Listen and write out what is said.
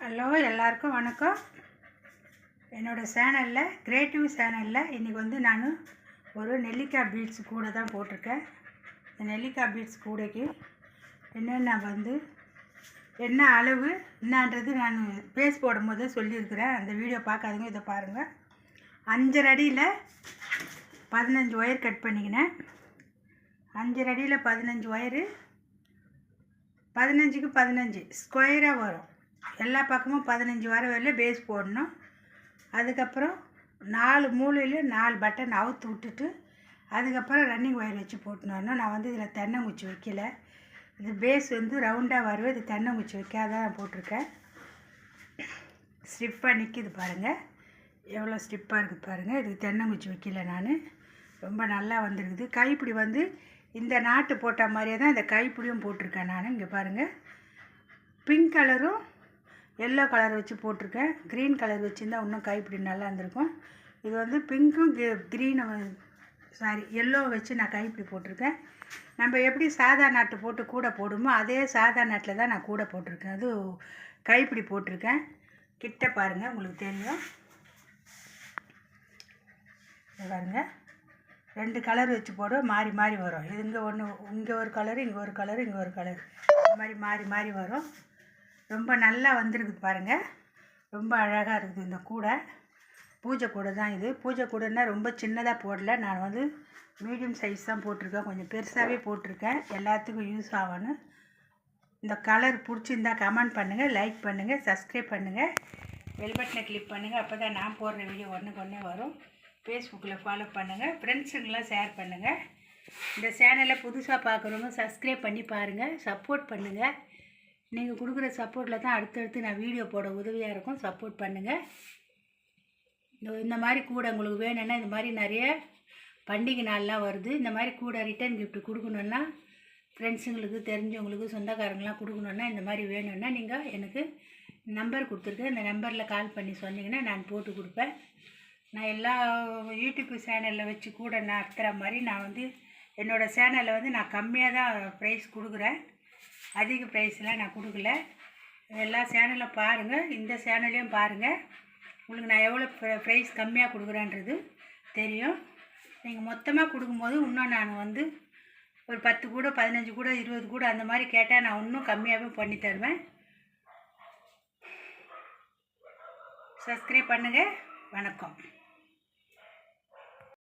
Hello, எல்லாருக்கும் வணக்கம். என்னோடய சேனலில் கிரியேட்டிவ் சேனலில் இன்றைக்கி நான் ஒரு நெல்லிக்காய் பீட்ஸ் கூட தான் போட்டிருக்கேன். இந்த நெல்லிக்காய் பீட்ஸ் கூடைக்கு என்னென்ன என்ன அளவு என்னன்றது நான் பேஸ் போடும்போது சொல்லியிருக்கிறேன். அந்த வீடியோ பார்க்காதவங்க இதை பாருங்கள். 5 அடியில் 15 ஒயர் கட் பண்ணிக்கினேன். 5 அடியில் 15 ஒயரு 15க்கு 15 ஸ்கொயராக வரும். எல்லா பக்கமும் 15 வர வரையில் பேஸ் போடணும். அதுக்கப்புறம் 4 மூலையில் 4 பட்டன் அவுத்து விட்டுட்டு அதுக்கப்புறம் ரன்னிங் ஒயர் வச்சு போட்டுன்னு. நான் இதில் தென்னங்குச்சி வைக்கல. இது பேஸ் ரவுண்டாக வருவேன். இது தென்னங்குச்சி வைக்காத நான் போட்டிருக்கேன். ஸ்டிப்பாக நிற்கிது பாருங்கள், எவ்வளோ ஸ்டிப்பாக இருக்குது பாருங்கள். இதுக்கு தென்னங்குச்சி வைக்கல நான். ரொம்ப நல்லா வந்துருக்குது. கைப்பிடி இந்த நாட்டு போட்ட மாதிரியே தான் இந்த கைப்பிடியும் போட்டிருக்கேன் நான். இங்கே பாருங்கள், பிங்க் கலரும் எல்லோ கலர் வச்சு போட்டிருக்கேன். க்ரீன் கலர் வச்சுருந்தா இன்னும் கைப்பிடி நல்லா இருந்திருக்கும். இது பிங்க்கும் க்ரீனும் எல்லோ வச்சு நான் கைப்பிடி போட்டிருக்கேன். நம்ம எப்படி சாதா நாட்டு போட்டு கூடை போடுமோ அதே சாதா நாட்டில் தான் நான் கூடை போட்டிருக்கேன். அது கைப்பிடி போட்டிருக்கேன். கிட்ட பாருங்கள், உங்களுக்கு தெரியும். பாருங்கள், 2 கலர் வச்சு போடுவோம், மாறி மாறி வரும். இது இங்கே ஒரு கலரு, இங்கே ஒரு கலரு, இங்கே ஒரு கலர், இந்த மாதிரி மாறி மாறி வரும். ரொம்ப நல்லா வந்திருக்குது பாருங்கள். ரொம்ப அழகாக இருக்குது இந்த கூடை. பூஜை கூடை தான் இது. பூஜை கூடைன்னா ரொம்ப சின்னதாக போடல. நான் மீடியம் சைஸ் தான் போட்டிருக்கேன். கொஞ்சம் பெருசாகவே போட்டிருக்கேன், எல்லாத்துக்கும் யூஸ் ஆகணும். இந்த கலர் பிடிச்சிருந்தா கமெண்ட் பண்ணுங்கள், லைக் பண்ணுங்கள், சப்ஸ்கிரைப் பண்ணுங்கள், பெல் பட்டனை கிளிக் பண்ணுங்கள். அப்போ தான் நான் போடுற வீடியோ ஒன்றுக்கு வரும். ஃபேஸ்புக்கில் ஃபாலோ பண்ணுங்கள், ஃப்ரெண்ட்ஸுங்களாம் ஷேர் பண்ணுங்கள். இந்த சேனலை புதுசாக பார்க்குறவங்க சப்ஸ்கிரைப் பண்ணி பாருங்கள், சப்போர்ட் பண்ணுங்கள். நீங்கள் கொடுக்குற சப்போர்ட்டில் தான் அடுத்தடுத்து நான் வீடியோ போட உதவியாக இருக்கும். சப்போர்ட் பண்ணுங்கள். இந்த மாதிரி கூட உங்களுக்கு வேணும்னா, இந்த மாதிரி நிறைய பண்டிகை நாள்லாம் வருது. இந்த மாதிரி கூட ரிட்டன் கிஃப்ட் கொடுக்கணுன்னா, ஃப்ரெண்ட்ஸுங்களுக்கு தெரிஞ்சவங்களுக்கு சொந்தக்காரங்களாம் கொடுக்கணுன்னா, இந்த மாதிரி வேணும்னா நீங்கள் எனக்கு நம்பர் கொடுத்துருக்கேன். இந்த நம்பரில் கால் பண்ணி சொன்னீங்கன்னா நான் போட்டு கொடுப்பேன். நான் எல்லா யூடியூப் சேனலில் வச்சு கூட நான் நடத்துகிற மாதிரி நான் என்னோடய சேனலில் நான் கம்மியாக தான் ப்ரைஸ் கொடுக்குறேன். அதிக ப்ரைஸ்லாம் நான் கொடுக்கல. எல்லா சேனலும் பாருங்கள், இந்த சேனல்லையும் பாருங்கள். உங்களுக்கு நான் எவ்வளோ ப்ரைஸ் கம்மியாக கொடுக்குறேன்றது தெரியும். நீங்கள் மொத்தமாக கொடுக்கும்போது இன்னும் நான் ஒரு 10 கூட 15 கூட 20 கூட அந்த மாதிரி கேட்டால் நான் இன்னும் கம்மியாகவே பண்ணி தருவேன். சப்ஸ்கிரைப் பண்ணுங்கள். வணக்கம்.